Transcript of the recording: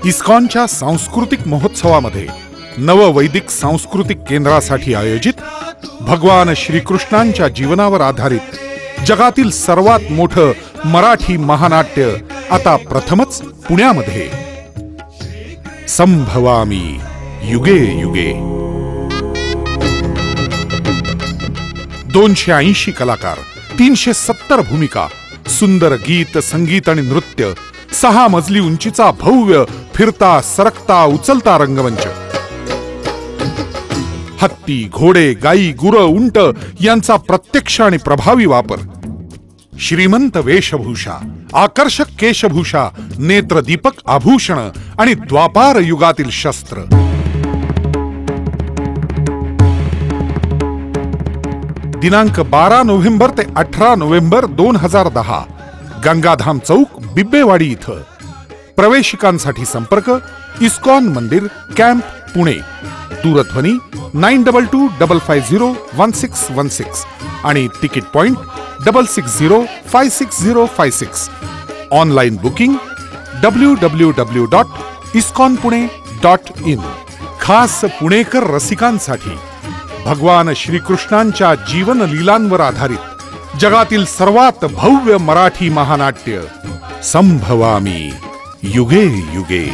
इस्कॉनच्या सांस्कृतिक महोत्सवामध्ये नववैदिक सांस्कृतिक केंद्रासाठी आयोजित भगवान श्रीकृष्णांच्या जीवनावर आधारित जगातील सर्वात मोठं मराठी महानाट्य आता प्रथमच पुण्यामध्ये। संभवामी युगे युगे। 280 कलाकार, 370 भूमिका, सुंदर गीत, संगीत आणि नृत्य, 6 मजली उंचीचा भव्य फिरता सरकता उचलता रंगमंच। हत्ती, घोडे, गाई, गुरं, उंट यांचा प्रत्यक्ष आणि प्रभावी वापर, श्रीमंत वेशभूषा, आकर्षक केशभूषा, नेत्रदीपक आभूषण आणि द्वापार युगातील शस्त्र। दिनांक 12 नोव्हेंबर ते 18 नोव्हेंबर 2010 गंगाधाम चौक, बिब्बेवाडी इथं। प्रवेशिकांसाठी संपर्क इस्कॉन मंदिर कॅम्प, पुणे। दूरध्वनी 9225501616 आणि ticket point 66056056। Online booking www.iskonpune.in। खास पुणेकर रसिकांसाठी भगवान श्रीकृष्णांच्या जीवन लीलांवर आधारित जगातील सर्वात भव्य मराठी महानाट्य संभवामी युगे युगे।